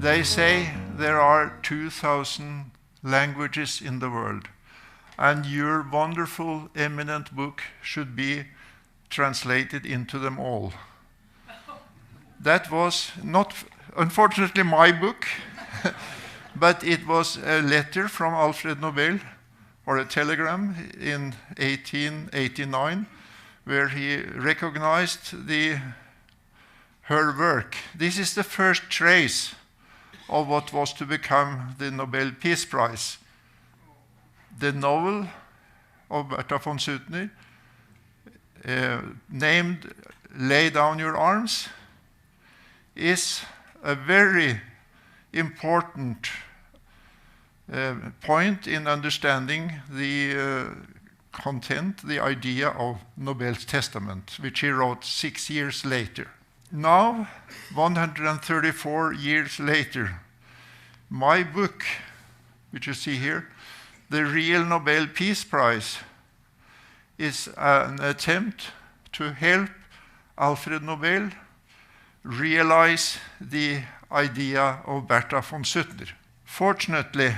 They say there are 2,000 languages in the world, and your wonderful, eminent book should be translated into them all. That was not, unfortunately, my book, but it was a letter from Alfred Nobel, or a telegram in 1889, where he recognized her work. This is the first trace of what was to become the Nobel Peace Prize. The novel of Bertha von Suttner, named Lay Down Your Arms, is a very important point in understanding the content, the idea of Nobel's testament, which he wrote 6 years later. Now, 134 years later, my book, which you see here, The Real Nobel Peace Prize, is an attempt to help Alfred Nobel realize the idea of Bertha von Suttner. Fortunately,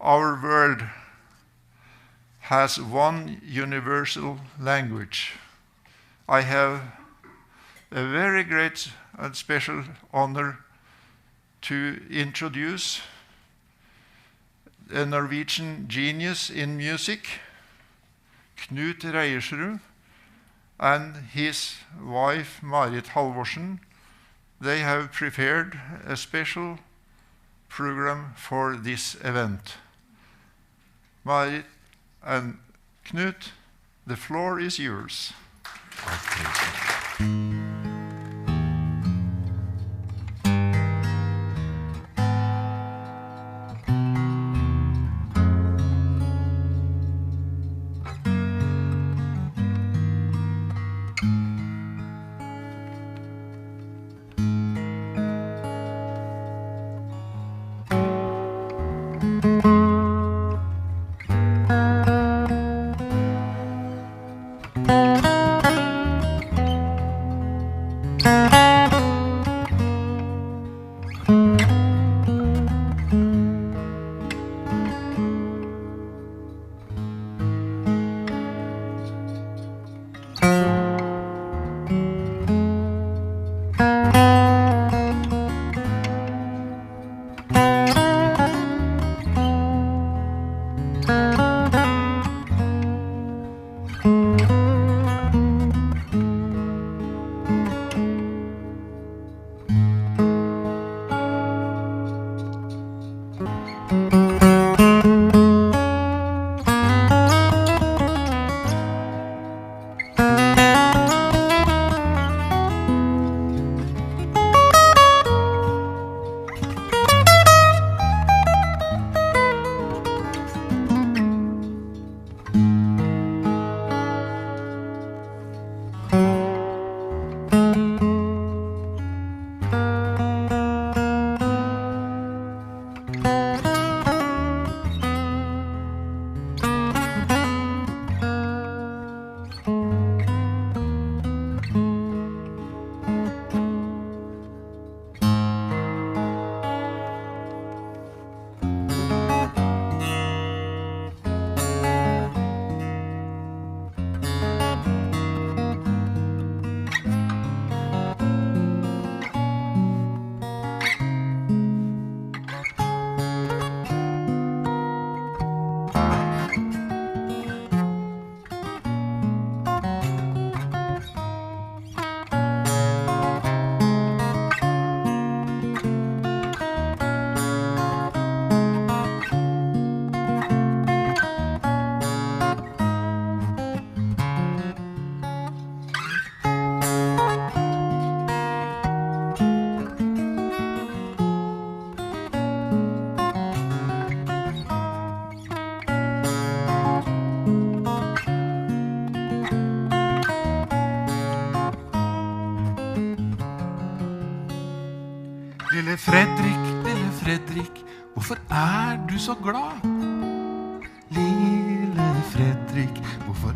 our world has one universal language. I have a very great and special honor to introduce a Norwegian genius in music, Knut Reiersrud, and his wife, Marit Halvorsen. They have prepared a special program for this event. Marit and Knut, the floor is yours. Lille Fredrik, hvorfor du så glad? Lille Fredrik, hvorfor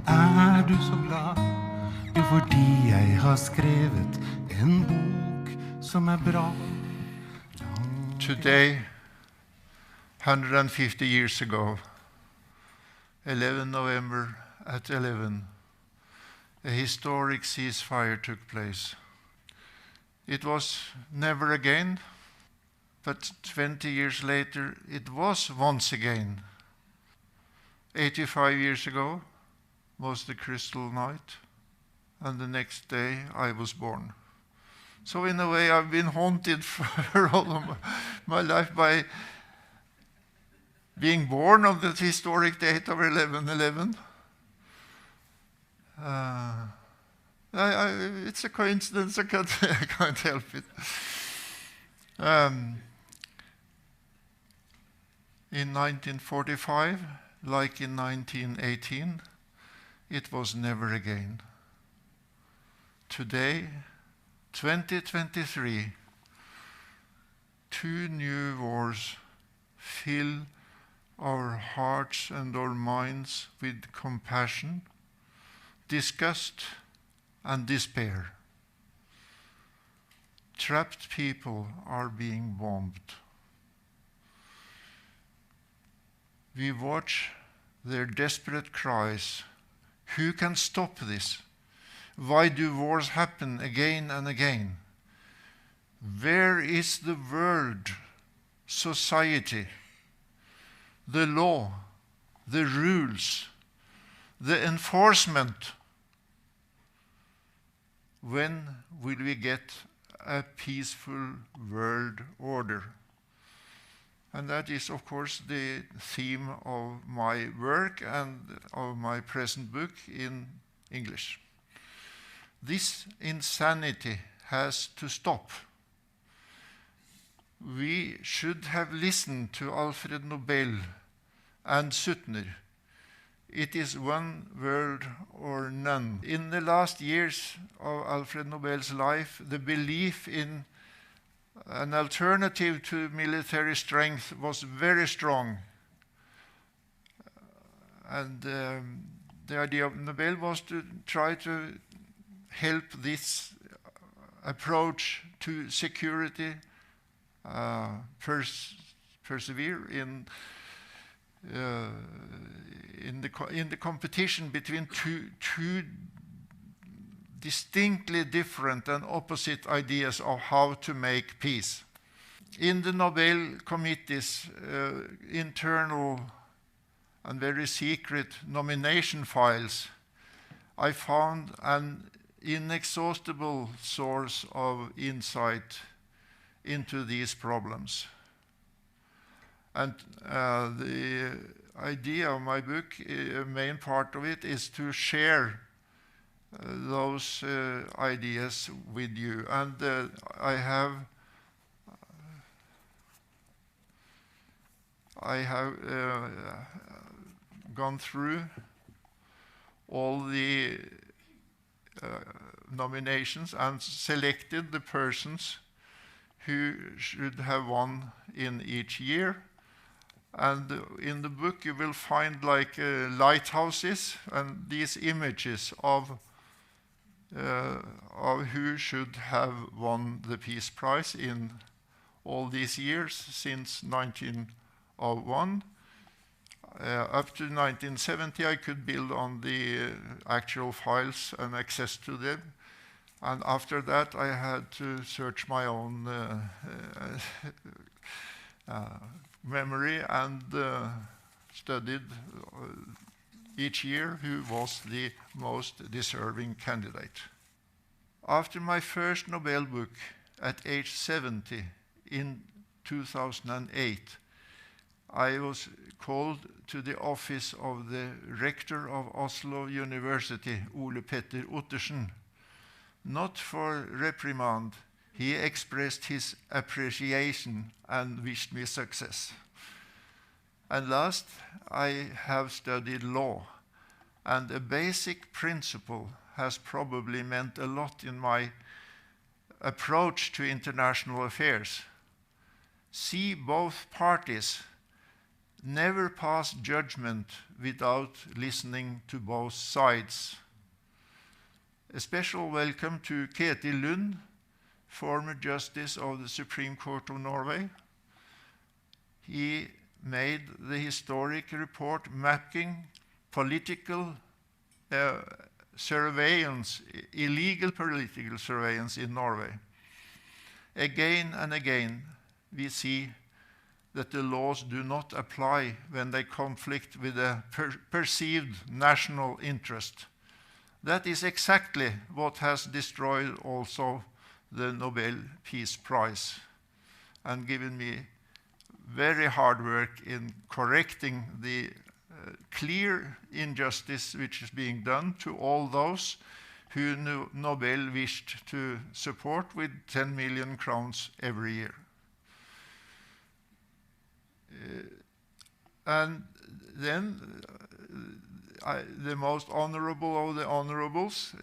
du så glad? Jo, fordi jeg har skrevet en bok som bra. Today, 150 years ago, 11 November at 11, a historic ceasefire took place. It was never again, but 20 years later, it was once again. 85 years ago was the Crystal Night, and the next day I was born. So in a way, I've been haunted for all of my life by being born on the historic date of 11/11. It's a coincidence. I can't help it. In 1945, like in 1918, it was never again. Today, 2023, two new wars fill our hearts and our minds with compassion, disgust, and despair. Trapped people are being bombed. We watch their desperate cries. Who can stop this? Why do wars happen again and again? Where is the world, society, the law, the rules, the enforcement? When will we get a peaceful world order? And that is, of course, the theme of my work and of my present book in English. This insanity has to stop. We should have listened to Alfred Nobel and Suttner. It is one world or none. In the last years of Alfred Nobel's life, the belief in an alternative to military strength was very strong. And the idea of Nobel was to try to help this approach to security persevere in the competition between two distinctly different and opposite ideas of how to make peace. In the Nobel Committee's internal and very secret nomination files, I found an inexhaustible source of insight into these problems. And the idea of my book, a main part of it, is to share those ideas with you. And I have gone through all the nominations and selected the persons who should have won in each year. And in the book you will find like lighthouses and these images of who should have won the Peace Prize in all these years since 1901. Up to 1970 I could build on the actual files and access to them. And after that I had to search my own memory and studied each year who was the most deserving candidate. After my first Nobel book at age 70 in 2008, I was called to the office of the rector of Oslo University, Ole Petter Ottersen. Not for reprimand, he expressed his appreciation and wished me success. And last, I have studied law, and a basic principle has probably meant a lot in my approach to international affairs. See both parties. Never pass judgment without listening to both sides. A special welcome to Ketil Lund, former Justice of the Supreme Court of Norway, he made the historic report mapping political surveillance, illegal political surveillance in Norway. Again and again, we see that the laws do not apply when they conflict with a perceived national interest. That is exactly what has destroyed also the Nobel Peace Prize and given me very hard work in correcting the clear injustice which is being done to all those who Nobel wished to support with 10 million crowns every year. And then the most honorable of the honorables,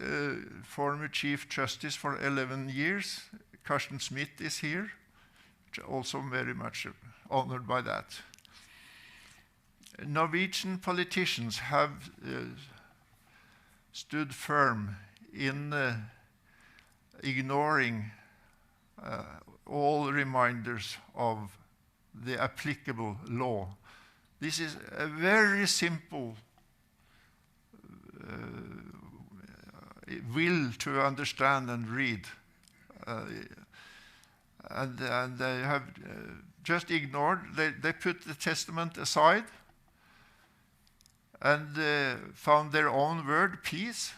former Chief Justice for 11 years, Carsten Smith, is here, also very much honored by that. Norwegian politicians have stood firm in ignoring all reminders of the applicable law. This is a very simple will to understand and read. And they have just ignored, they put the testament aside and found their own word, peace,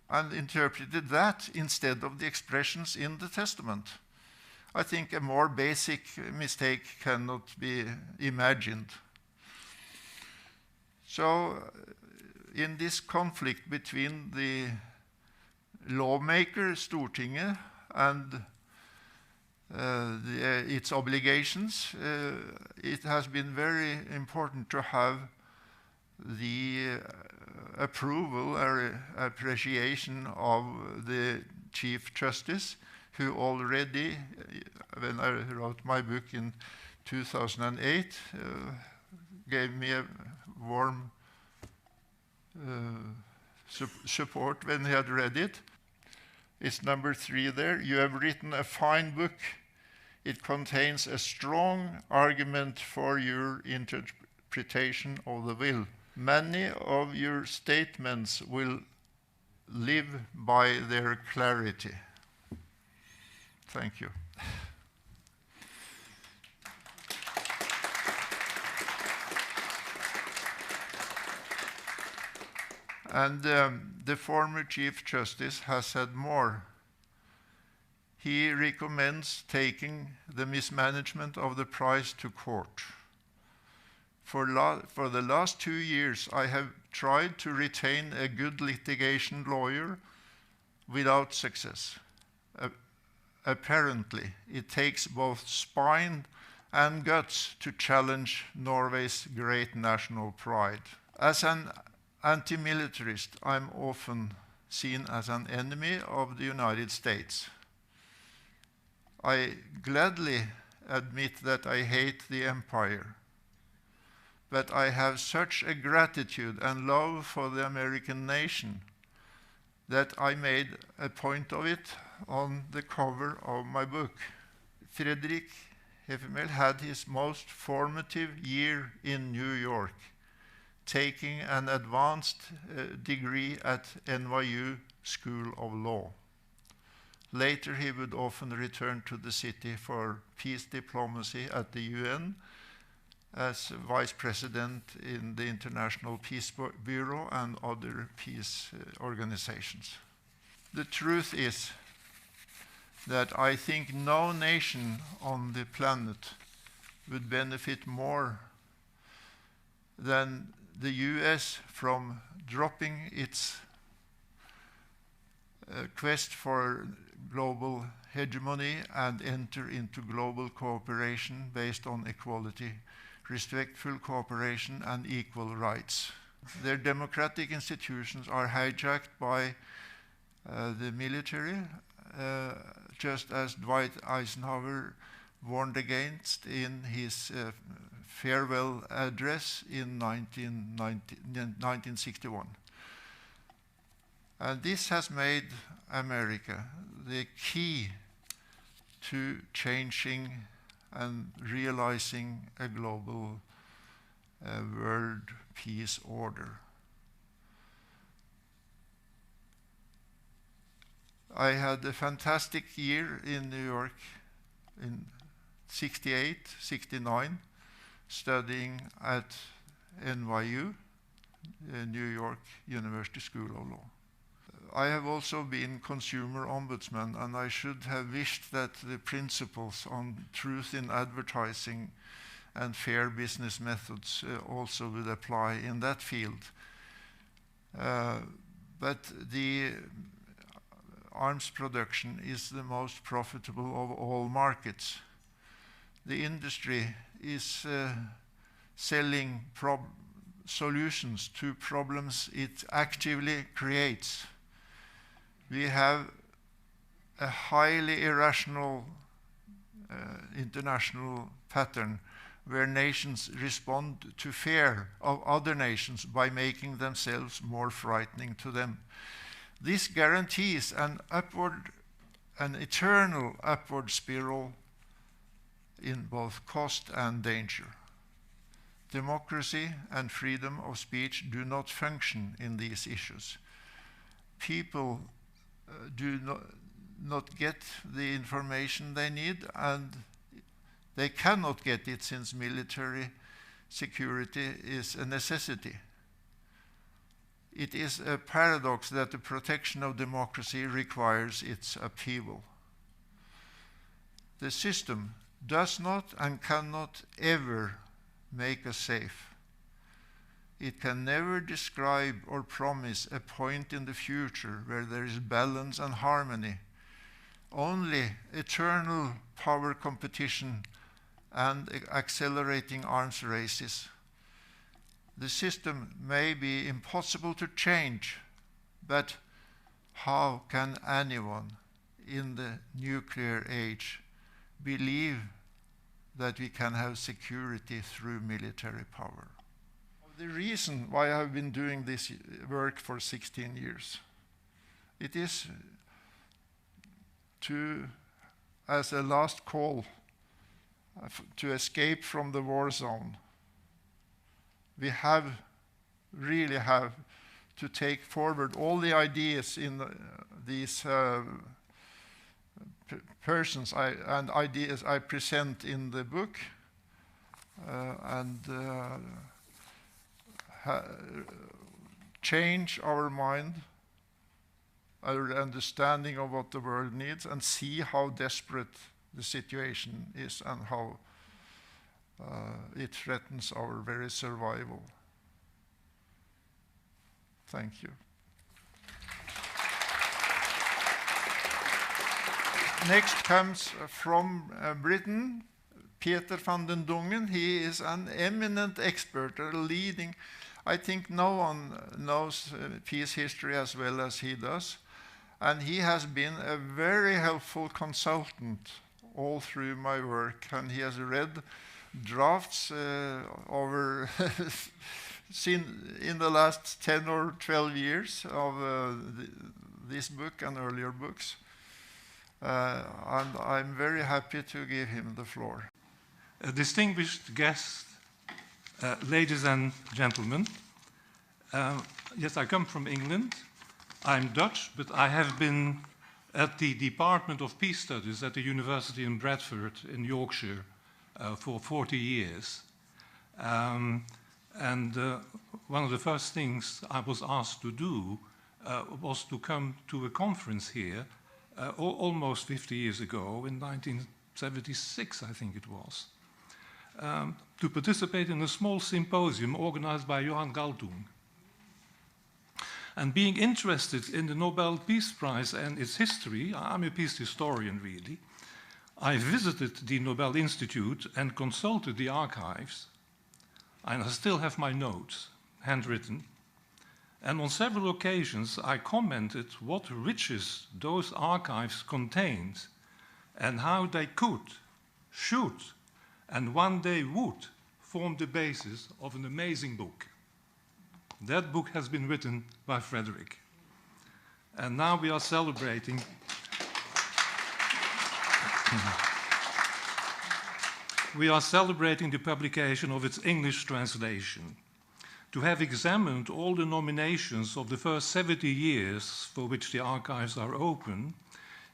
and interpreted that instead of the expressions in the testament. I think a more basic mistake cannot be imagined. So in this conflict between the lawmaker, Stortinget, and its obligations, it has been very important to have the approval or appreciation of the Chief Justice, who already, when I wrote my book in 2008, gave me a warm support when he had read it. It's number 3 there. You have written a fine book. It contains a strong argument for your interpretation of the will. Many of your statements will live by their clarity. Thank you. And the former Chief Justice has said more. He recommends taking the mismanagement of the prize to court. For the last 2 years, I have tried to retain a good litigation lawyer without success. Apparently, it takes both spine and guts to challenge Norway's great national pride. As an anti-militarist, I'm often seen as an enemy of the United States. I gladly admit that I hate the empire, but I have such a gratitude and love for the American nation that I made a point of it on the cover of my book. Fredrik Heffermehl had his most formative year in New York, taking an advanced degree at NYU School of Law. Later, he would often return to the city for peace diplomacy at the UN as vice president in the International Peace Bureau and other peace organizations. The truth is that I think no nation on the planet would benefit more than the US from dropping its quest for global hegemony and enter into global cooperation based on equality, respectful cooperation, and equal rights. Their democratic institutions are hijacked by the military, just as Dwight Eisenhower warned against in his farewell address in 1961. And this has made America the key to changing and realizing a global world peace order. I had a fantastic year in New York in 68, 69, studying at NYU, New York University School of Law. I have also been consumer ombudsman, and I should have wished that the principles on truth in advertising and fair business methods also would apply in that field. But the arms production is the most profitable of all markets. The industry is selling solutions to problems it actively creates. We have a highly irrational international pattern where nations respond to fear of other nations by making themselves more frightening to them. This guarantees an eternal upward spiral in both cost and danger. Democracy and freedom of speech do not function in these issues. People do not get the information they need, and they cannot get it since military security is a necessity. It is a paradox that the protection of democracy requires its upheaval. The system does not and cannot ever make us safe. It can never describe or promise a point in the future where there is balance and harmony. Only eternal power competition and accelerating arms races. The system may be impossible to change, but how can anyone in the nuclear age believe that we can have security through military power? The reason why I've been doing this work for 16 years, it is to, as a last call, to escape from the war zone. We really have to take forward all the ideas in these persons and ideas I present in the book, and change our mind, our understanding of what the world needs, and see how desperate the situation is and how it threatens our very survival. Thank you. Next comes from Britain, Peter van den Dongen. He is an eminent expert, a leading. I think no one knows peace history as well as he does. And he has been a very helpful consultant all through my work. And he has read drafts over in the last 10 or 12 years of this book and earlier books. And I'm very happy to give him the floor. Distinguished guests, ladies and gentlemen, yes, I come from England. I'm Dutch, but I have been at the Department of Peace Studies at the University in Bradford in Yorkshire for 40 years. And one of the first things I was asked to do was to come to a conference here almost 50 years ago, in 1976, I think it was, to participate in a small symposium organized by Johan Galtung. And being interested in the Nobel Peace Prize and its history, I'm a peace historian really, I visited the Nobel Institute and consulted the archives, and I still have my notes, handwritten. And on several occasions I commented what riches those archives contained and how they could, should, and one day would form the basis of an amazing book. That book has been written by Fredrik. And now we are celebrating we are celebrating the publication of its English translation. To have examined all the nominations of the first 70 years for which the archives are open,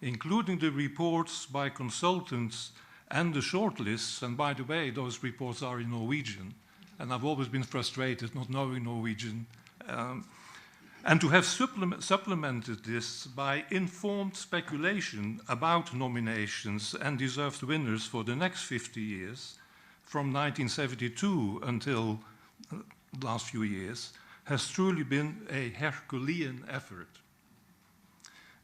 including the reports by consultants and the shortlists, and by the way, those reports are in Norwegian, and I've always been frustrated not knowing Norwegian, and to have supplemented this by informed speculation about nominations and deserved winners for the next 50 years, from 1972 until the last few years, has truly been a Herculean effort.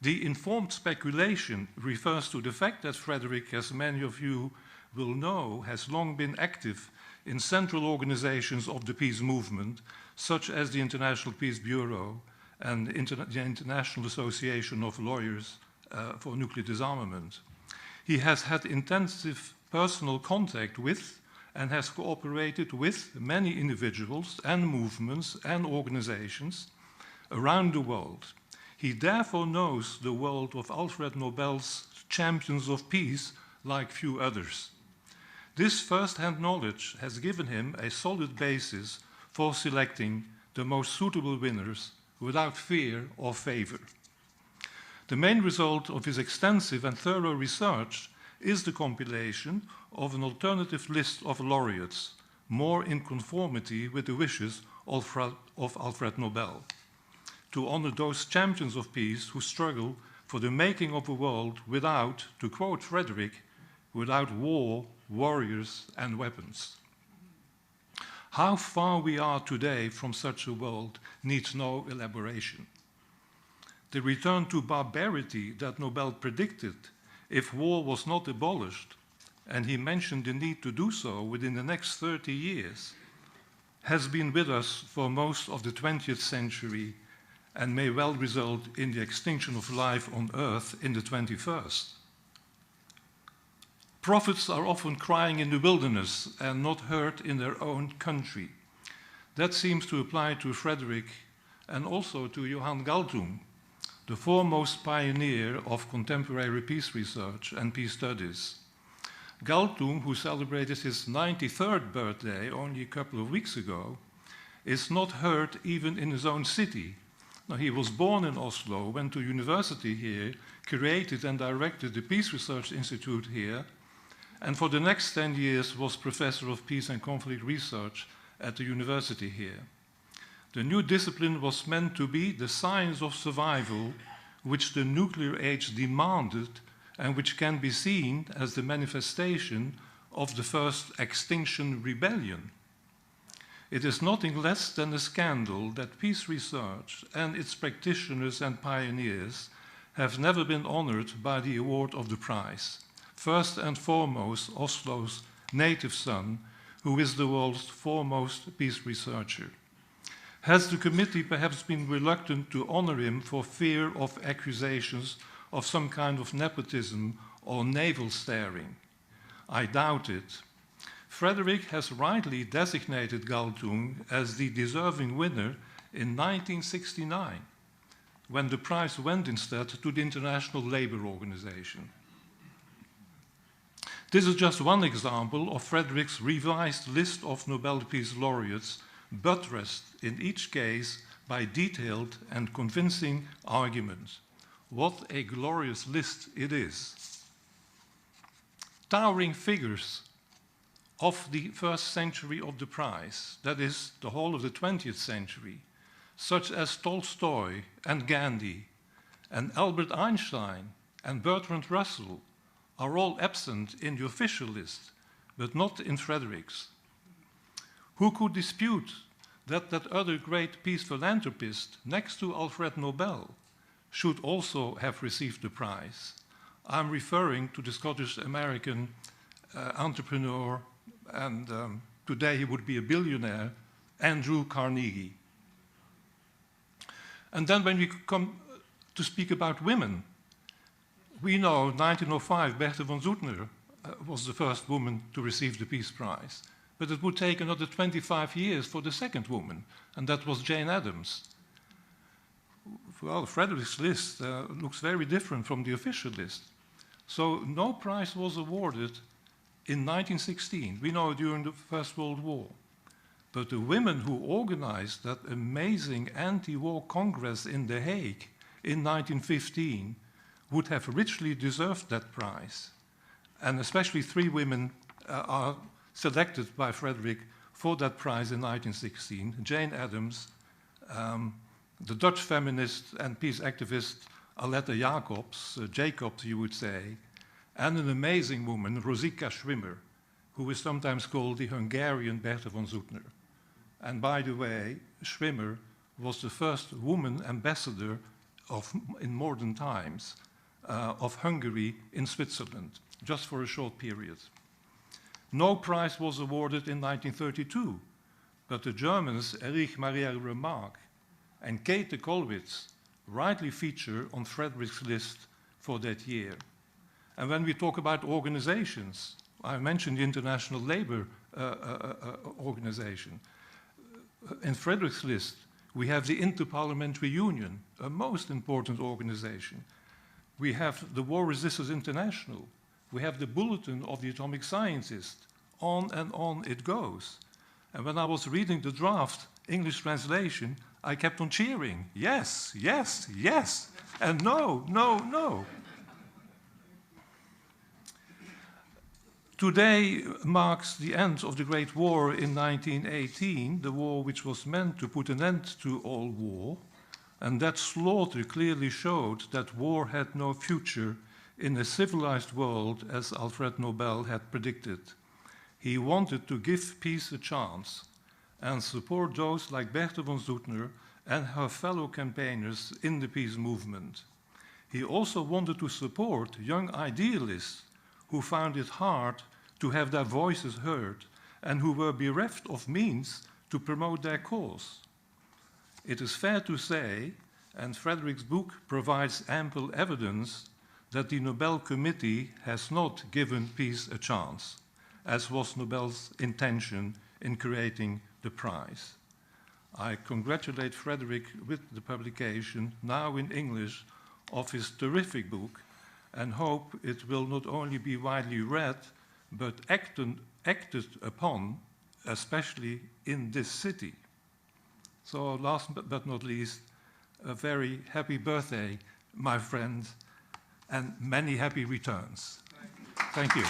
The informed speculation refers to the fact that Fredrik, as many of you will know, has long been active in central organizations of the peace movement, such as the International Peace Bureau and the International Association of Lawyers for Nuclear Disarmament. He has had intensive personal contact with and has cooperated with many individuals and movements and organizations around the world. He therefore knows the world of Alfred Nobel's champions of peace like few others. This first-hand knowledge has given him a solid basis for selecting the most suitable winners without fear or favor. The main result of his extensive and thorough research is the compilation of an alternative list of laureates, more in conformity with the wishes of Alfred Nobel, to honor those champions of peace who struggle for the making of a world without, to quote Fredrik, without war, warriors, and weapons. How far we are today from such a world needs no elaboration. The return to barbarity that Nobel predicted if war was not abolished, and he mentioned the need to do so within the next 30 years, has been with us for most of the 20th century and may well result in the extinction of life on Earth in the 21st. Prophets are often crying in the wilderness and not heard in their own country. That seems to apply to Fredrik and also to Johan Galtung, the foremost pioneer of contemporary peace research and peace studies. Galtung, who celebrated his 93rd birthday only a couple of weeks ago, is not heard even in his own city. Now, he was born in Oslo, went to university here, created and directed the Peace Research Institute here, and for the next 10 years was professor of peace and conflict research at the university here. The new discipline was meant to be the science of survival, which the nuclear age demanded and which can be seen as the manifestation of the first Extinction Rebellion. It is nothing less than a scandal that peace research and its practitioners and pioneers have never been honored by the award of the prize. First and foremost, Oslo's native son, who is the world's foremost peace researcher. Has the committee perhaps been reluctant to honor him for fear of accusations of some kind of nepotism or navel staring? I doubt it. Fredrik has rightly designated Galtung as the deserving winner in 1969, when the prize went instead to the International Labour Organization. This is just one example of Fredrik's revised list of Nobel Peace Laureates, buttressed in each case by detailed and convincing arguments. What a glorious list it is. Towering figures of the first century of the prize, that is, the whole of the 20th century, such as Tolstoy and Gandhi, and Albert Einstein and Bertrand Russell, are all absent in the official list, but not in Fredrik's. Who could dispute that other great peace philanthropist next to Alfred Nobel should also have received the prize? I'm referring to the Scottish-American entrepreneur, and today he would be a billionaire, Andrew Carnegie. And then when we come to speak about women, we know 1905 Berthe von Suttner was the first woman to receive the Peace Prize. But it would take another 25 years for the second woman, and that was Jane Addams. Well, Fredrik's list looks very different from the official list. So no prize was awarded in 1916. We know during the First World War. But the women who organized that amazing anti-war congress in The Hague in 1915 would have richly deserved that prize. And especially 3 women are selected by Fredrik for that prize in 1916. Jane Addams, the Dutch feminist and peace activist Aletta Jacobs, you would say, and an amazing woman, Rosika Schwimmer, who is sometimes called the Hungarian Bertha von Suttner. And by the way, Schwimmer was the first woman ambassador in modern times of Hungary in Switzerland, just for a short period. No prize was awarded in 1932, but the Germans Erich Maria Remarque and Käthe Kollwitz rightly feature on Fredrik's list for that year. And when we talk about organizations, I mentioned the International Labour Organization. In Fredrik's list, we have the Interparliamentary Union, a most important organization. We have the War Resisters International. We have the Bulletin of the Atomic Scientists. On and on it goes. And when I was reading the draft English translation, I kept on cheering. Yes, yes, yes. And no, no, no. Today marks the end of the Great War in 1918, the war which was meant to put an end to all war. And that slaughter clearly showed that war had no future in a civilized world, as Alfred Nobel had predicted. He wanted to give peace a chance and support those like Bertha von Suttner and her fellow campaigners in the peace movement. He also wanted to support young idealists who found it hard to have their voices heard and who were bereft of means to promote their cause. It is fair to say, and Fredrik's book provides ample evidence, that the Nobel Committee has not given peace a chance, as was Nobel's intention in creating the prize. I congratulate Fredrik with the publication, now in English, of his terrific book, and hope it will not only be widely read, but acted upon, especially in this city. So last but not least, a very happy birthday, my friend, and many happy returns. Thank you.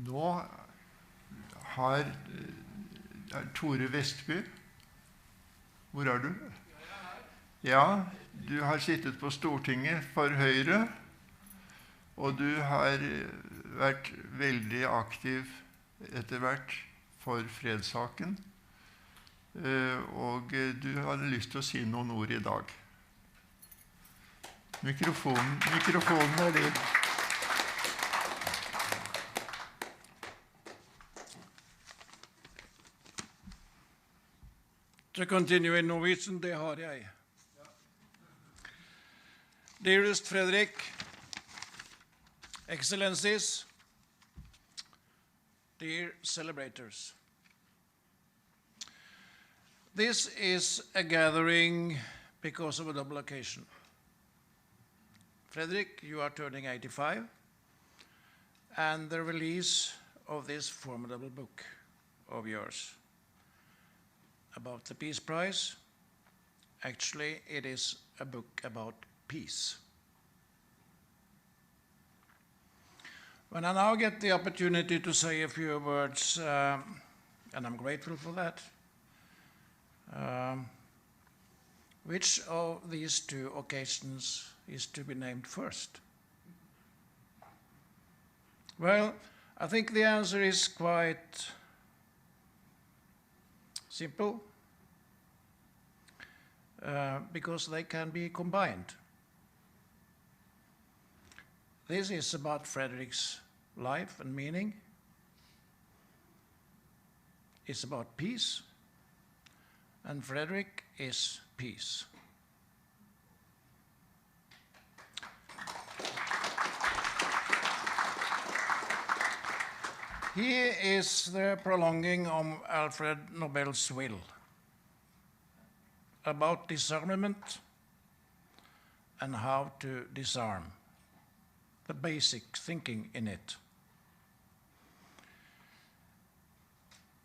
Nå har Tore Vestby. Hvor er du? Ja, du har sittet på Stortinget for Høyre, og du har vært veldig aktiv etter hvert for fredssaken. Og du har lyst til å si noen ord i dag. Mikrofonen er din. To continue in Norwegian, det har jeg. Dearest Fredrik, Excellencies, dear celebrators, this is a gathering because of a double occasion. Fredrik, you are turning 85, and the release of this formidable book of yours about the Peace Prize. Actually, it is a book about peace. When I now get the opportunity to say a few words, and I'm grateful for that, which of these two occasions is to be named first? Well, I think the answer is quite simple, because they can be combined. This is about Fredrik's life and meaning. It's about peace, and Fredrik is peace. He is the prolonging of Alfred Nobel's will about disarmament and how to disarm, the basic thinking in it.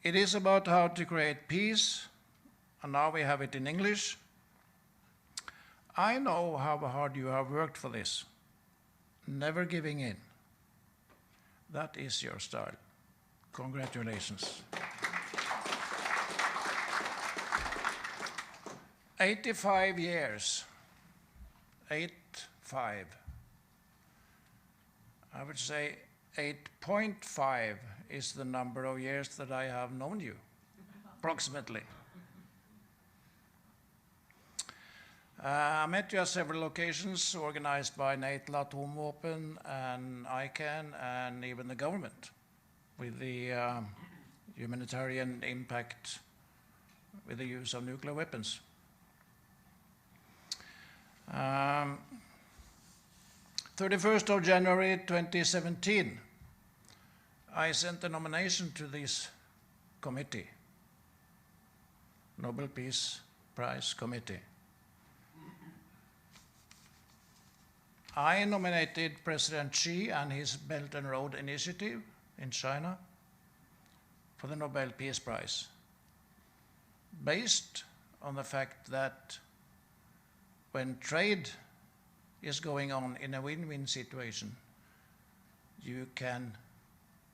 It is about how to create peace, and now we have it in English. I know how hard you have worked for this, never giving in. That is your style. Congratulations. 85 years. 8-5. I would say 8.5 is the number of years that I have known you, approximately. I met you at several occasions organized by NATO Atomvåpen and ICANN and even the government with the humanitarian impact with the use of nuclear weapons. 31st of January 2017, I sent a nomination to this committee, Nobel Peace Prize Committee. I nominated President Xi and his Belt and Road Initiative in China for the Nobel Peace Prize, based on the fact that when trade is going on in a win-win situation, you can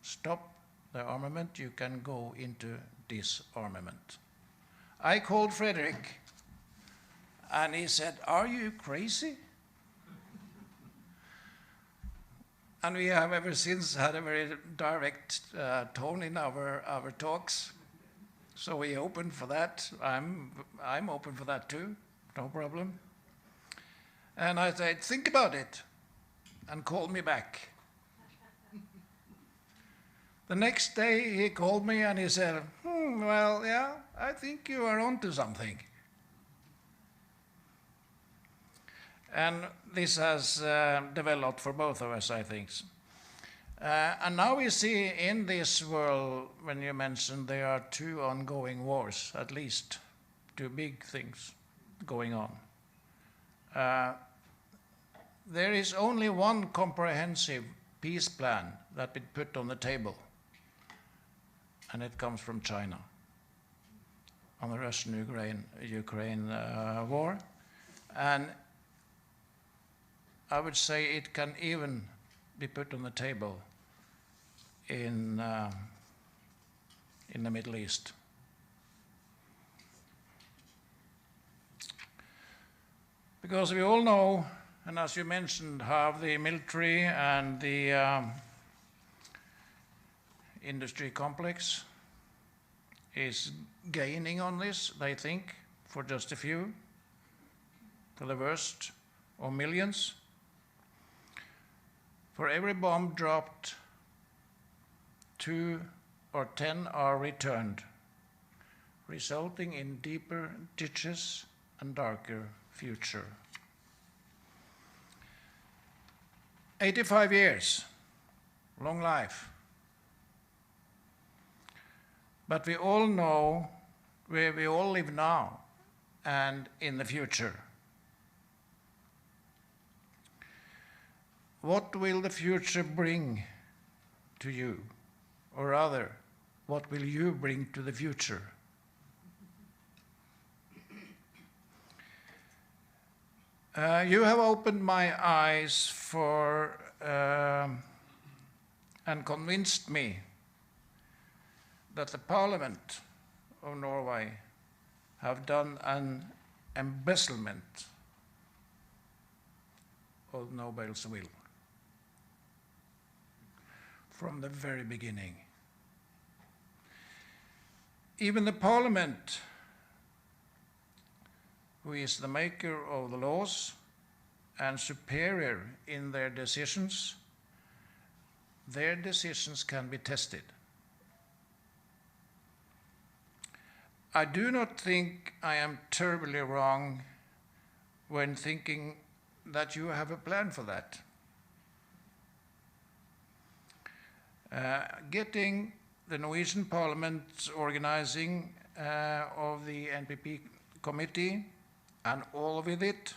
stop the armament, you can go into disarmament. I called Fredrik and he said, "Are you crazy?" And we have ever since had a very direct tone in our talks. So we open for that. I'm open for that too, no problem. And I said, think about it and call me back. The next day he called me and he said, well, yeah, I think you are onto something. And this has developed for both of us, I think. And now we see in this world, when you mentioned there are two ongoing wars, at least, two big things going on. There is only one comprehensive peace plan that been put on the table, and it comes from China on the Russian-Ukraine war. And I would say it can even be put on the table in the Middle East. Because we all know, and as you mentioned, how the military and the industry complex is gaining on this, they think, for just a few, for the worst of millions. For every bomb dropped, 2 or 10 are returned, resulting in deeper ditches and darker future. 85 years, long life. But we all know where we all live now and in the future. What will the future bring to you? Or rather, what will you bring to the future? You have opened my eyes for and convinced me that the Parliament of Norway have done an embezzlement of Nobel's will from the very beginning. Even the Parliament, who is the maker of the laws and superior in their decisions can be tested. I do not think I am terribly wrong when thinking that you have a plan for that. getting the Norwegian Parliament organizing of the NPP committee and all with it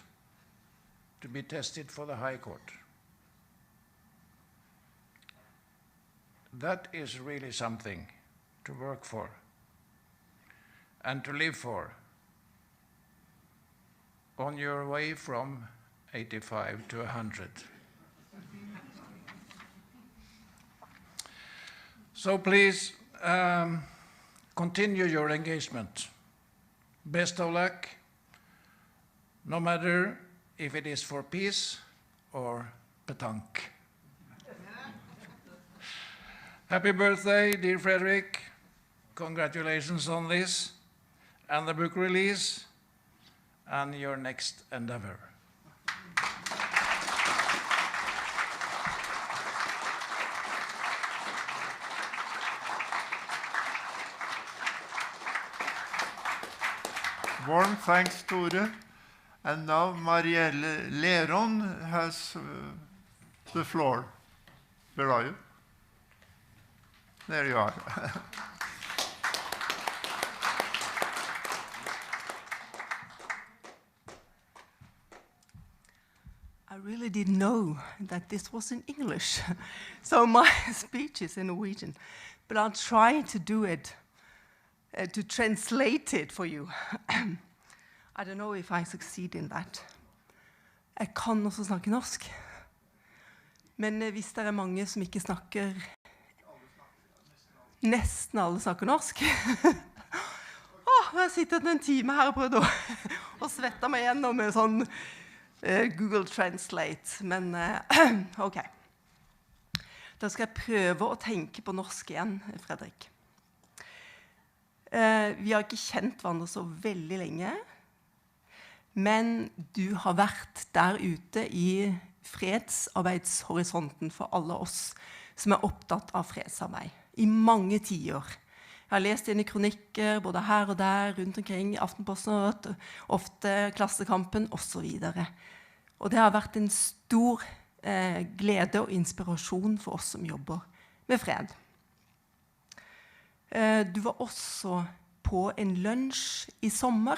to be tested for the High Court. That is really something to work for and to live for on your way from 85 to 100. So please continue your engagement. Best of luck, no matter if it is for peace or petanque. Happy birthday, dear Fredrik. Congratulations on this and the book release and your next endeavor. Warm thanks, Tore. And now Marielle Leron has the floor. Where are you? There you are. I really didn't know that this was in English. So my speech is in Norwegian. But I'll try to do it, to translate it for you. I don't know if I succeed in that. Jeg kan også snakke norsk. Men hvis det mange som ikke snakker... Nesten alle snakker norsk. Jeg sitter en time her og prøvde å svette meg gjennom med sånn Google Translate. Men ok. Da skal jeg prøve å tenke på norsk igjen, Fredrik. Vi har ikke kjent hverandre så veldig lenge. Men du har vært der ute i fredsarbeidshorisonten for alle oss som opptatt av fredsarbeid i mange tiår. Jeg har lest dine kronikker både her og der, rundt omkring i Aftenposten, ofte Klassekampen og så videre. Og det har vært en stor glede og inspirasjon for oss som jobber med fred. Du var også på en lunsj i sommer,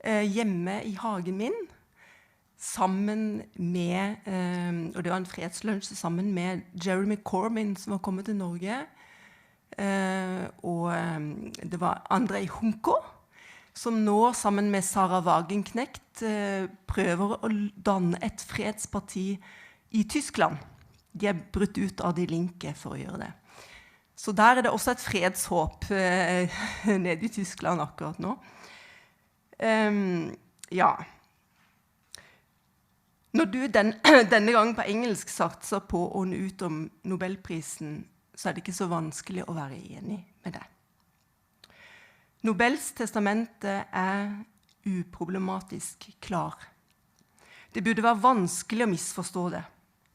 hjemme i hagen min, sammen med, og det var en fredslunsj sammen med Jeremy Corbyn som var kommet til Norge, og det var Andrei Hunko, som nå sammen med Sara Wagenknecht prøver å danne et fredsparti i Tyskland. De brutt ut av de linke for å gjøre det. Så der det også et fredshåp nede i Tyskland akkurat nå. Ja. Når du denne gangen på engelsk satser på å nå ut om Nobelprisen, så det ikke så vanskelig å være enig med det. Nobels testamente uproblematisk klar. Det burde være vanskelig å misforstå det,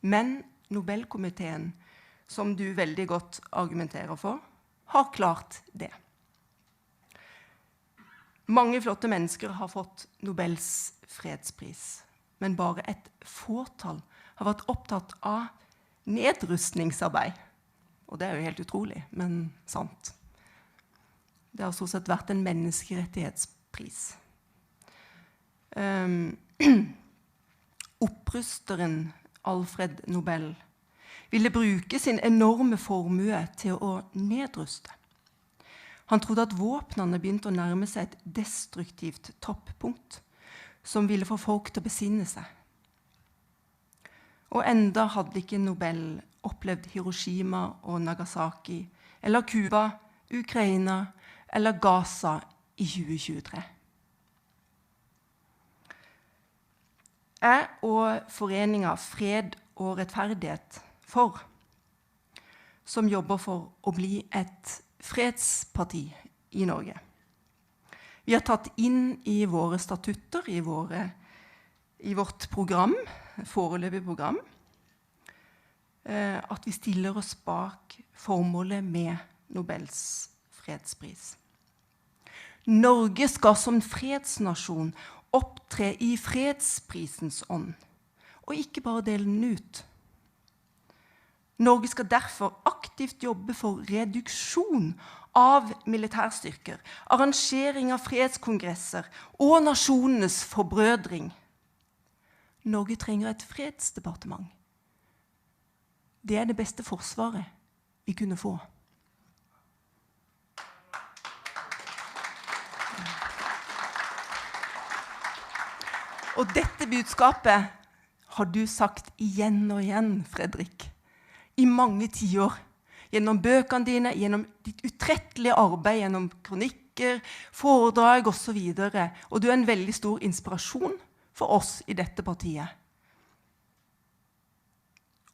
men Nobelkomiteen, som du veldig godt argumenterer for, har klart det. Mange flotte mennesker har fått Nobels fredspris, men bare et fåtall har vært opptatt av nedrustningsarbeid. Og det jo helt utrolig, men sant. Det har stort sett vært en menneskerettighetspris. Opprusteren Alfred Nobel ville bruke sin enorme formue til å nedruste. Han trodde at våpnene begynte å nærme seg et destruktivt toppunkt, som ville få folk til å besinne seg. Og enda hadde ikke Nobel opplevd Hiroshima og Nagasaki, eller Cuba, Ukraina eller Gaza i 2023. Jeg og foreningen Fred og rettferdighet for, som jobber for å bli et fredsparti i Norge. Vi har tatt inn i våre statutter, i vårt program, foreløpig program, at vi stiller oss bak formålet med Nobels fredspris. Norge skal som fredsnasjon opptre i fredsprisens ånd, og ikke bare dele den ut. Norge skal derfor aktivt jobbe for reduksjon av militærstyrker, arrangering av fredskongresser og nasjonenes forbrødring. Norge trenger et fredsdepartement. Det er det beste forsvaret vi kunne få. Og dette budskapet har du sagt igjen og igjen, Fredrik, i mange tiår. Gjennom bøkene dine, gjennom ditt utrettelige arbeid, gjennom kronikker, foredrag og så videre. Og du er en veldig stor inspirasjon for oss i dette partiet.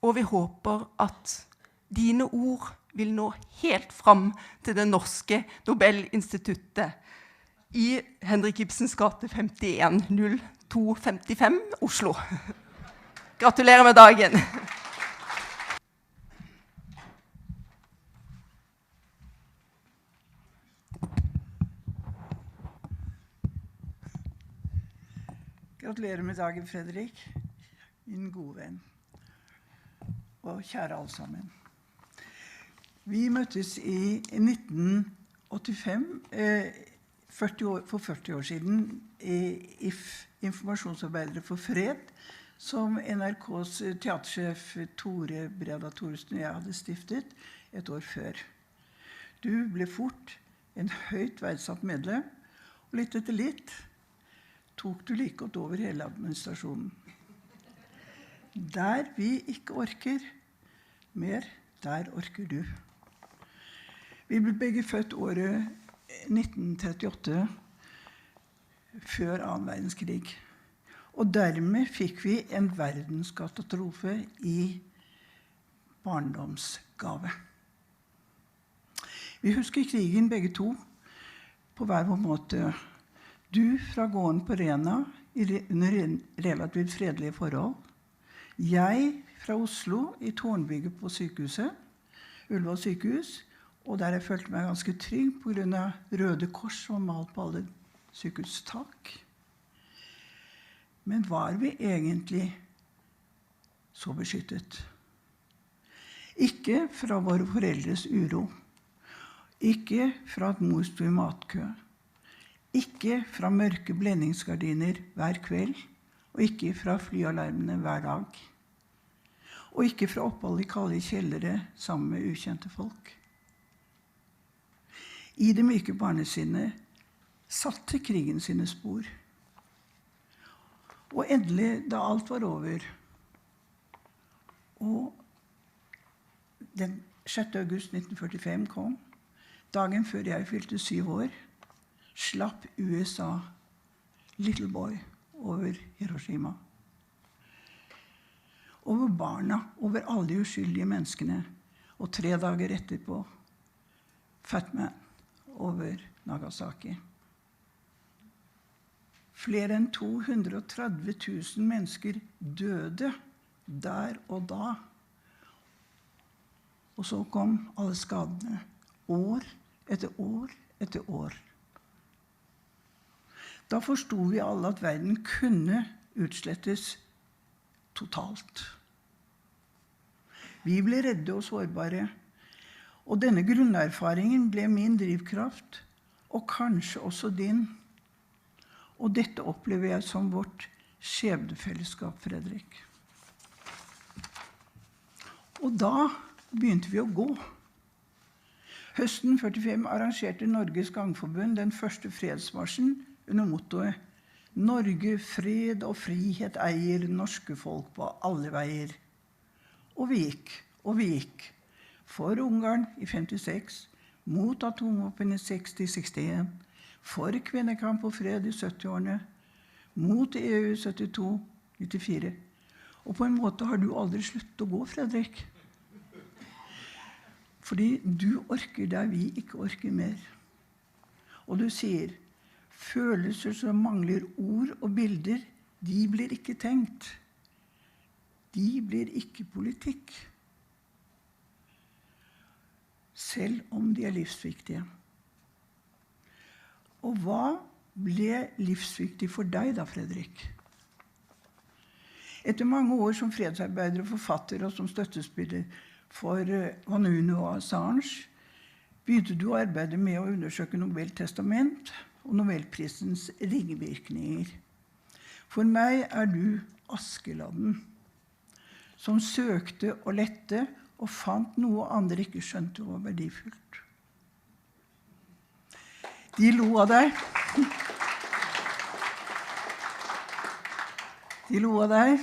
Og vi håper at dine ord vil nå helt fram til det norske Nobelinstituttet i Henrik Ibsens gate 51 0255 Oslo. Gratulerer med dagen! Gratulerer med dagen, Fredrik, min gode venn. Og kjære alle sammen. Vi møttes i 1985, for 40 år siden, i Informasjonsarbeidere for fred, som NRKs teatersjef Tore Breda Thoresen og jeg hadde stiftet et år før. Du ble fort en høyt verdsatt medlem, og litt etter litt tok du like godt over hele administrasjonen. Der vi ikke orker mer, der orker du. Vi ble begge født året 1938, før 2. verdenskrig. Og dermed fikk vi en verdenskatastrofe i barndomsgave. Vi husker krigen begge to, på hver vår måte. Du fra gården på Rena, under relativt fredelige forhold. Jeg fra Oslo, i tårnbygget på sykehuset, Ullevål sykehus, og der jeg følte meg ganske trygg på grunn av Røde Kors som var malt på alle sykehustak. Men var vi egentlig så beskyttet? Ikke fra våre foreldres uro, ikke fra at mor sto i matkø, ikke fra mørke blendingsgardiner hver kveld, og ikke fra flyalarmene hver dag, og ikke fra opphold i kalde kjellere sammen med ukjente folk. I det myke barnesinnet satte krigen sine spor. Og endelig, da alt var over, og den 6. august 1945 kom, dagen før jeg fylte 7 år, slapp USA Little Boy over Hiroshima. Over barna, over alle de uskyldige menneskene, og 3 dager etterpå, Fat Man over Nagasaki. Flere enn 230 000 mennesker døde der og da. Og så kom alle skadene, år etter år etter år. Da forstod vi alle at verden kunne utslettes totalt. Vi ble redde og sårbare, og denne grunnerfaringen ble min drivkraft, og kanskje også din. Og dette opplever jeg som vårt skjebnefellesskap, Fredrik. Og da begynte vi å gå. Høsten 45 arrangerte Norges Gangforbund den første fredsmarsjen under mottoet «Norge, fred og frihet eier norske folk på alle veier». Og vi gikk. For Ungarn i 56, mot atomvåpen i 60-61, for kvinnekamp og fred i 70-årene, mot EU i 72-94. Og på en måte har du aldri sluttet å gå, Fredrik. Fordi du orker der vi ikke orker mer. Og du sier, følelser som mangler ord og bilder, de blir ikke tenkt. De blir ikke politikk. Selv om de er livsviktige. Og hva ble livsviktig for deg da, Fredrik? Etter mange år som fredsarbeider og forfatter og som støttespiller, for Vanunu og Assange, begynte du å arbeide med å undersøke Nobels testament og Nobelprisens ringvirkninger. For meg du Askeladden, som søkte og lette og fant noe andre ikke skjønte var verdifullt. De lo av deg. De lo av deg,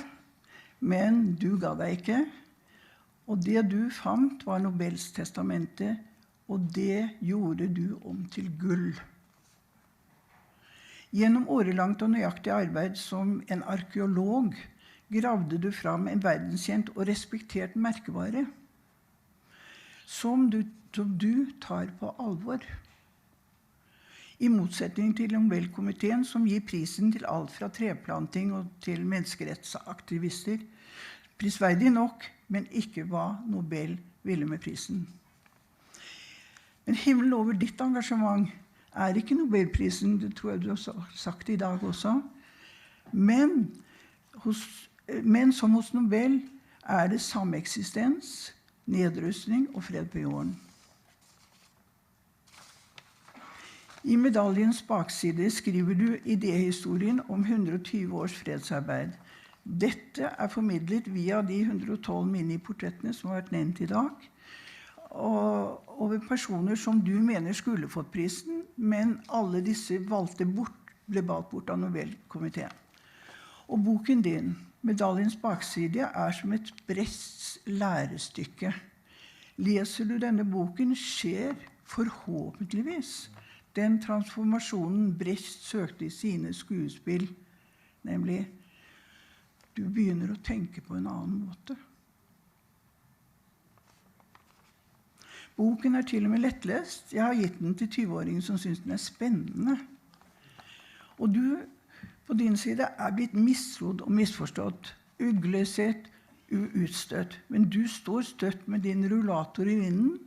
men du ga deg ikke. Og det du fant var Nobels testamente, og det gjorde du om til gull. Gjennom årelangt og nøyaktig arbeid som en arkeolog gravde du fram en verdenskjent og respektert merkevare, som du tar på alvor. I motsetning til Nobelkomiteen, som gir prisen til alt fra treplanting og til menneskerettsaktivister, prisverdig nok, men ikke hva Nobel ville med prisen. Men himmelen over ditt engasjement ikke Nobelprisen, det tror jeg du har sagt i dag også, men som hos Nobel det sameksistens, nedrustning og fred på jorden. I medaljens bakside skriver du idéhistorien om 120 års fredsarbeid. Dette formidlet via de 112 miniportrettene som har vært nevnt i dag, og over personer som du mener skulle fått prisen, men alle disse ble valgt bort av Nobelkomiteen. Og boken din, medaljens bakside, som et Brechts lærestykke. Leser du denne boken, skjer forhåpentligvis den transformasjonen Brecht søkte i sine skuespill, nemlig du begynner å tenke på en annen måte. Boken til og med lettlest. Jeg har gitt den til 20-åringer som synes den spennende. Og du på din side blitt mistrodd og misforstått, uglesett, utstøtt. Men du står støtt med din rullator i vinden,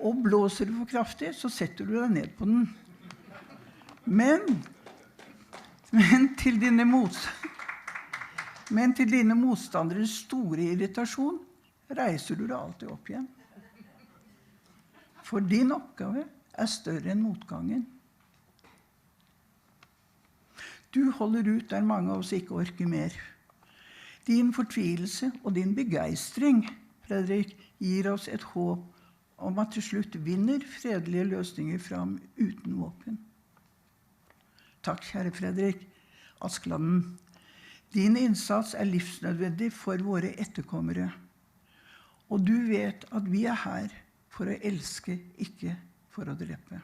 og blåser du for kraftig, så setter du deg ned på den. Men til dine motstanderes store irritasjon reiser du deg alltid opp igjen. For din oppgave større enn motgangen. Du holder ut der mange av oss ikke orker mer. Din fortvilelse og din begeistring, Fredrik, gir oss et håp om at til slutt vinner fredelige løsninger fram uten våpen. Takk, kjære Fredrik Askeladden. Din innsats livsnødvendig for våre etterkommere. Og du vet at vi her for å elske, ikke for å drepe.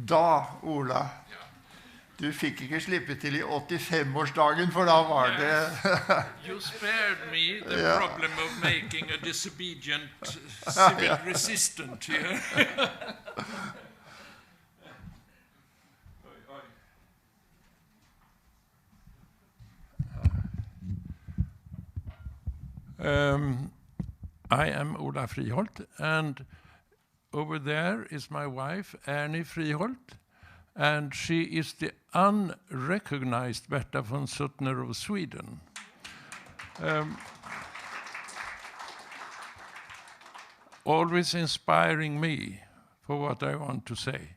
Da, Ola, du fikk ikke slippe til i 85-årsdagen, for da var det... You spared me the problem of making a disobedient civil resistant here. I am Ola Friholt, and over there is my wife, Ernie Friholt, and she is the unrecognized Berta von Suttner of Sweden. Always inspiring me for what I want to say.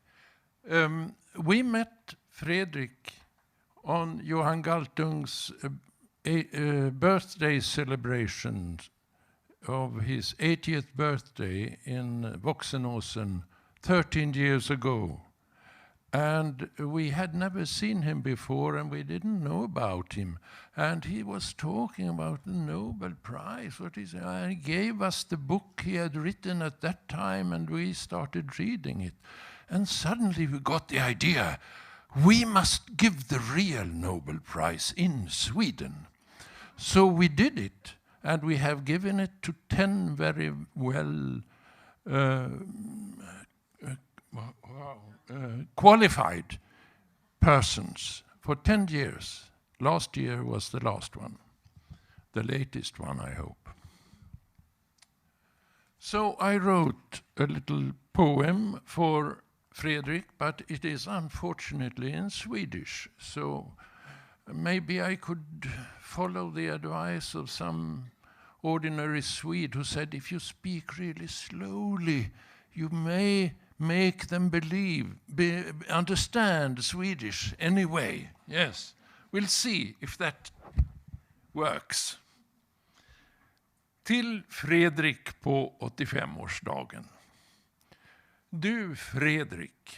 We met Fredrik on Johan Galtung's birthday celebration of his 80th birthday in Voksenåsen 13 years ago. And we had never seen him before, and we didn't know about him. And he was talking about the Nobel Prize. He gave us the book he had written at that time, and we started reading it. And suddenly we got the idea, we must give the real Nobel Prize in Sweden. So we did it, and we have given it to 10 very well qualified persons for 10 years. Last year was the last one. the latest one, I hope. So I wrote a little poem for Fredrik, but it is unfortunately in Swedish, so maybe I could follow the advice of some ordinary Swede who said, if you speak really slowly, you may make them understand Swedish anyway. Yes, we'll see if that works. Till Fredrik på 85-årsdagen. Du, Fredrik,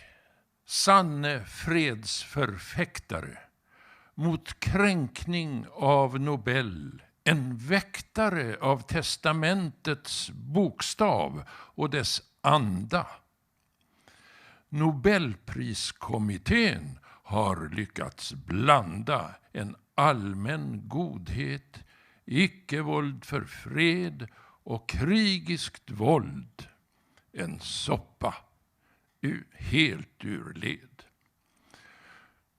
sanne fredsförfäktare, mot kränkning av Nobel, en väktare av testamentets bokstav och dess anda. Nobelpriskommittén har lyckats blanda en allmän godhet, icke-våld för fred och krigiskt våld, en soppa helt ur led.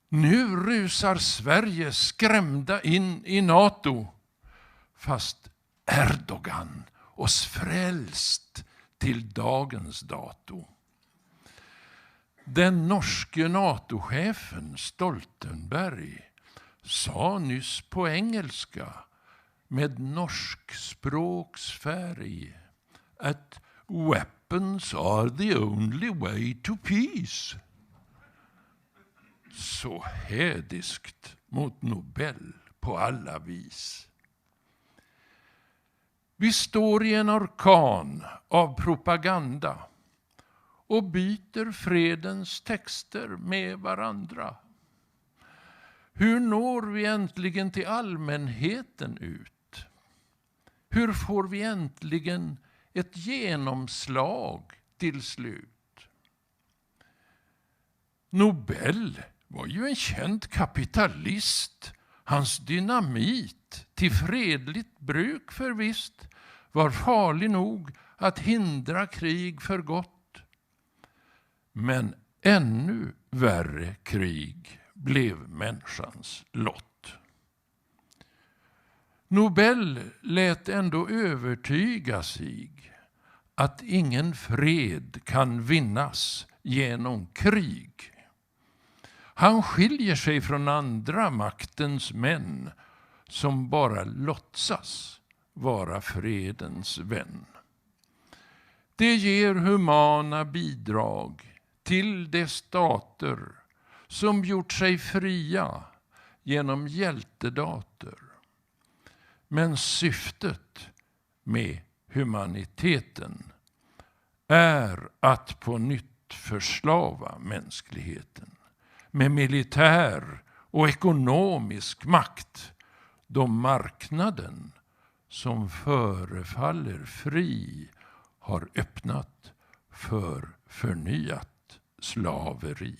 Nu rusar Sverige skrämda in i NATO, fast Erdogan oss frälst till dagens dato. Den norske NATO-chefen Stoltenberg sa nyss på engelska med norsk språksfärg att weapons are the only way to peace. Så hädiskt mot Nobel på alla vis. Vi står i en orkan av propaganda och byter fredens texter med varandra. Hur når vi äntligen till allmänheten ut? Hur får vi äntligen ett genomslag till slut? Nobel var ju en känd kapitalist. Hans dynamit till fredligt bruk förvisst var farlig nog att hindra krig för gott. Men ännu värre krig blev människans lott. Nobel lät ändå övertyga sig att ingen fred kan vinnas genom krig. Han skiljer sig från andra maktens män som bara låtsas vara fredens vän. Det ger humana bidrag till de stater som gjort sig fria genom hjältedater. Men syftet med humaniteten är att på nytt förslava mänskligheten med militär och ekonomisk makt, då marknaden som förefaller fri har öppnat för förnyat slaveri.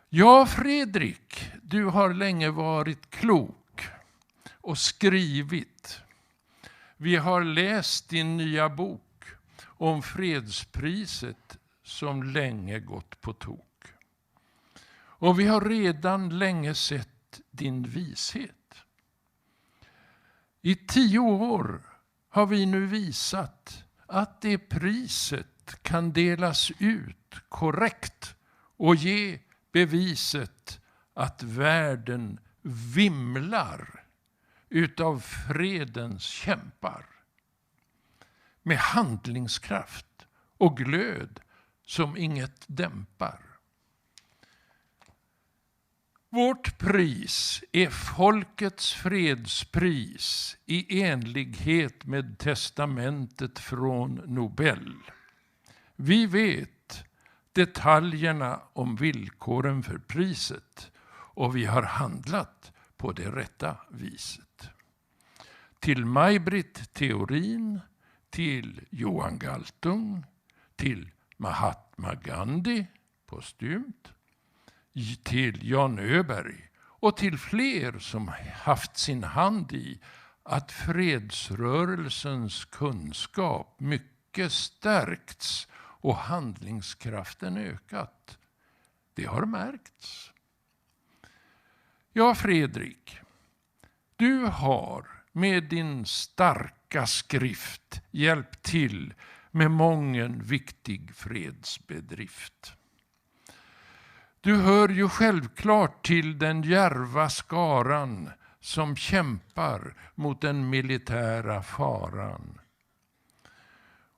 Ja, Fredrik, du har länge varit klok och skrivit. Vi har läst din nya bok om fredspriset som länge gått på tok. Och vi har redan länge sett din vishet. I 10 år har vi nu visat att det priset kan delas ut korrekt och ge beviset att världen vimlar utav fredens kämpar med handlingskraft och glöd som inget dämpar. Vårt pris är folkets fredspris i enlighet med testamentet från Nobel. Vi vet detaljerna om villkoren för priset och vi har handlat på det rätta viset. Till Maj-Britt Theorin, till Johan Galtung, till Mahatma Gandhi postumt, till Jan Öberg och till fler som haft sin hand i att fredsrörelsens kunskap mycket stärkts och handlingskraften ökat. Det har märkts. Ja, Fredrik, Du har med din starka skrift hjälpt till med mången viktig fredsbedrift. Du hör ju självklart till den djärva skaran som kämpar mot den militära faran.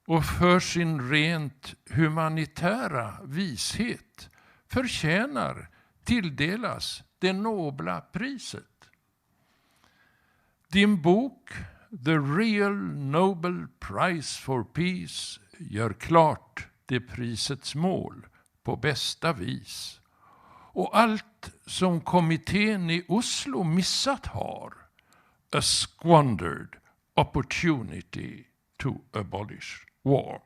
Och för sin rent humanitära vishet förtjänar tilldelas det nobla priset. Din bok The Real Nobel Prize for Peace gör klart det prisets mål på bästa vis. Och allt som kommittén i Oslo missat har, a squandered opportunity to abolish war.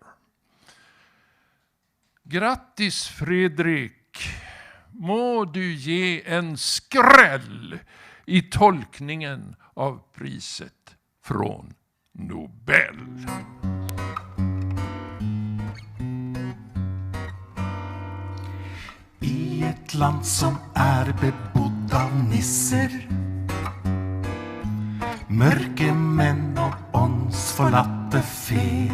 Grattis Fredrik, må du ge en skräll i tolkningen av priset från Nobel. I ett land som bebodd av nisser, mørke menn og åndsforlatte fe,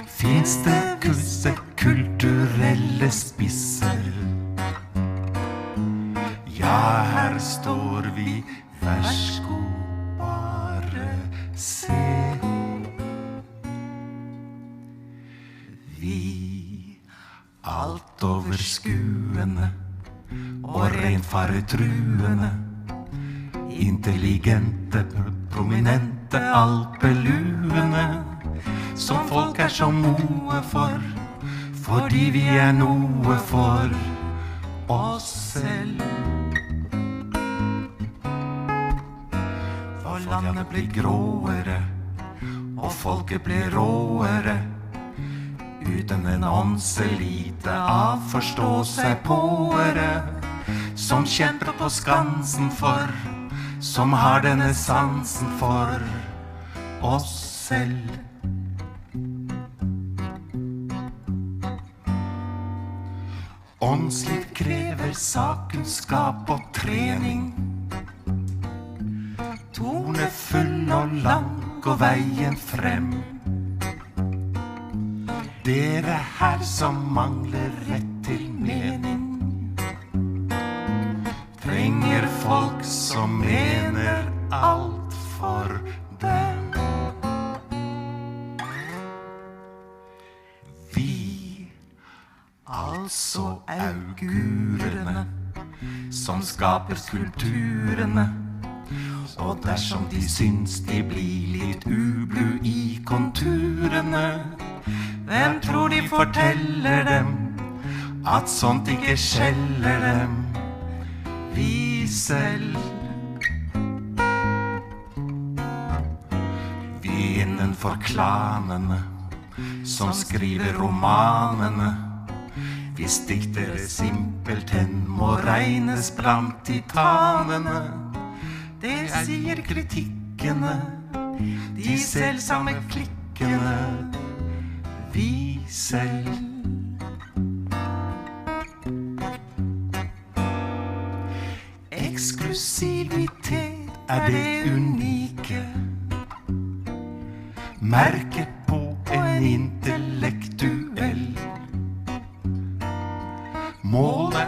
finns det kulturelle spisser. Ja, her står vi, värsko bare se. Vi alt overskuende og rent faretruende, intelligente, prominente, alpeluende, som folk så moe for, fordi vi noe for oss selv. For landet blir gråere, og folket blir råere, uten en åndselite av forstå seg påere, som kjemper på skansen for, som har denne sansen for oss selv. Åndsliv krever sakkunnskap og trening, tonefull og lang og veien frem. Dere her som mangler rett til mening, trenger folk som mener alt for dem. Altså augurene som skaper skulpturene, og dersom de syns de blir litt ublu i konturene, hvem tror de forteller dem at sånt ikke skjeller dem? Vi selv. Vi innenfor klanene som skriver romanene, hvis diktere simpelthen må regnes blant titanene. Det sier kritikkene, de selvsamme klikkene, vi selv. Eksklusivitet det unike, merket på en intellektuell. Målet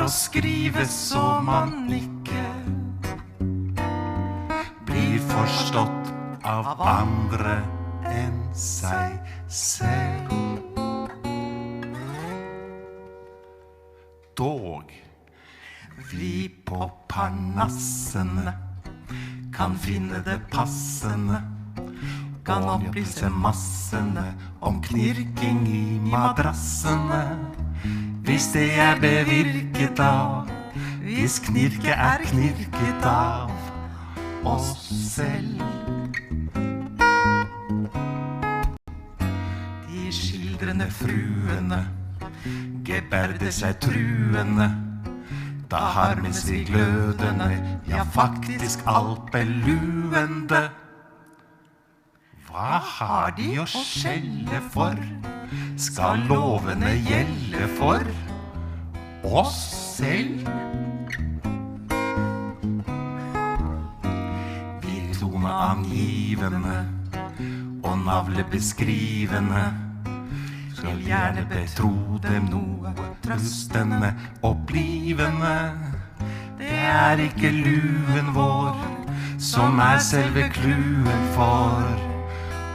å skrive så man ikke blir forstått av andre enn seg selv. Dog vi på parnassene kan finne det passende, kan opplyse massene om knirking i madrassene. Hvis det bevirket av, hvis knirket knirket av oss selv. De skildrende fruene gebærde seg truende, da har mens vi glødende, ja faktisk alpeluende. Hva har de å skjelle for? Skal lovene gjelde for oss selv? angivende og navlebeskrivende. Skal gjerne betro dem noe trøstende, opplivende. Det er ikke luen vår som er selve kluen for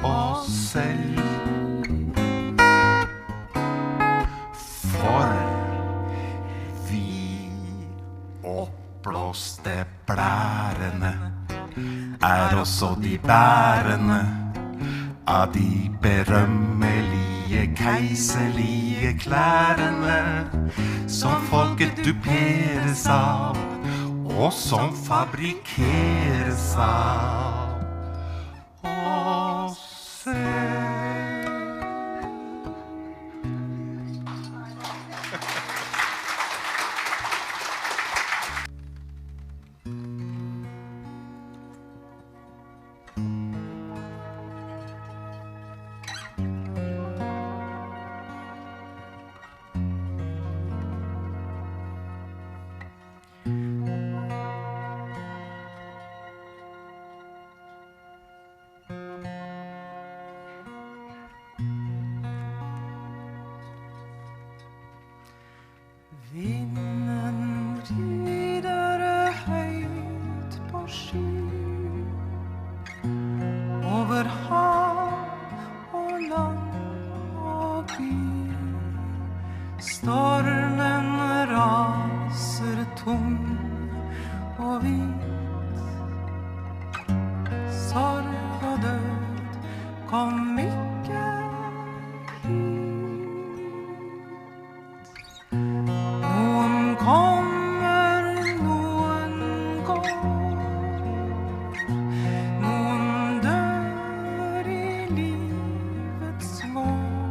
oss selv. For vi oppblåste blærene er også de bærende av de berømmelige keiserlige klærene som folket duperes av og som fabrikeres av oss selv. Vinden rider høyt på sky over hav og land og by. Stormen raser tung og hvit. Sorg og død kom ikke hit. Noen kommer, noen går. Noen dør i livets vår.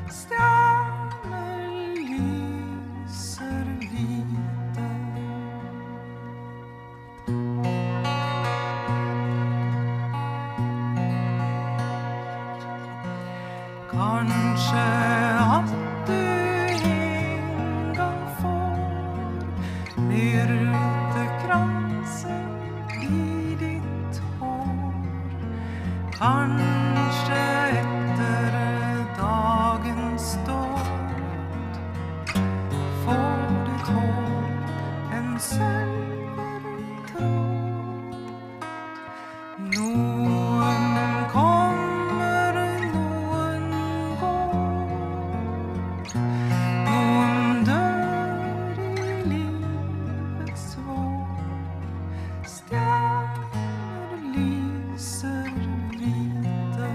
Stjerner lyser hvite. Kanskje at du en gang får myrtekransen i ditt hår. Kanskje etter dagens dåd får ditt håp en sølvertråd. Noen kommer, noen går. Noen dør i livets vår. Stjerner lyser hvite.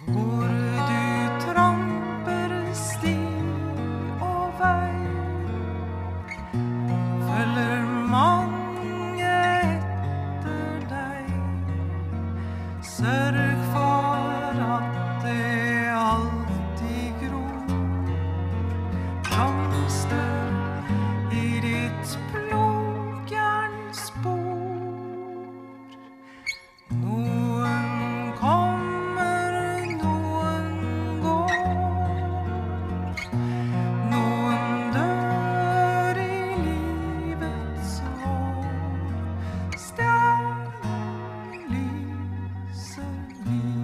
Hvor du tramper sti og vei, følger mange etter deg. Sørg for at det alltid gror blomster i ditt plogjernsspor. Noen kommer, noen går. Noen dør i livets vår. Stjerner lyser hvite.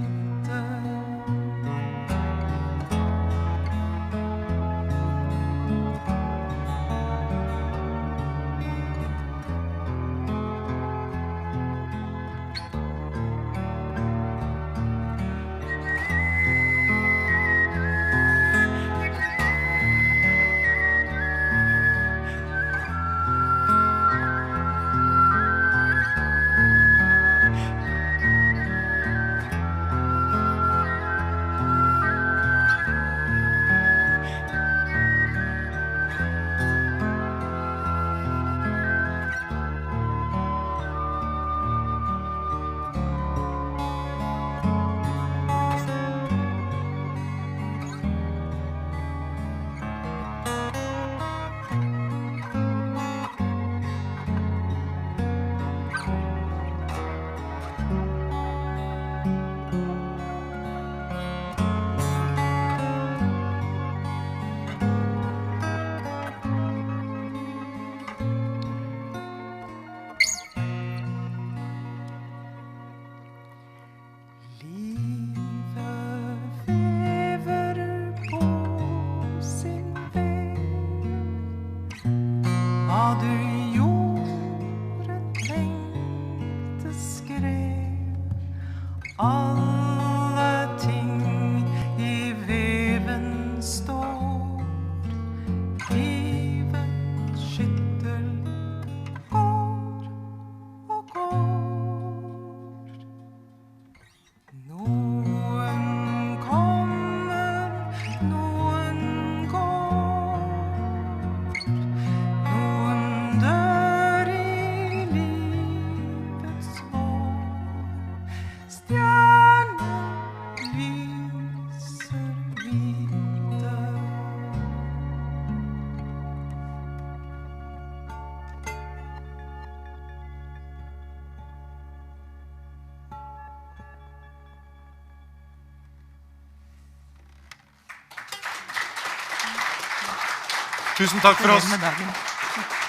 Tusen takk for oss. Gratulerer med dagen.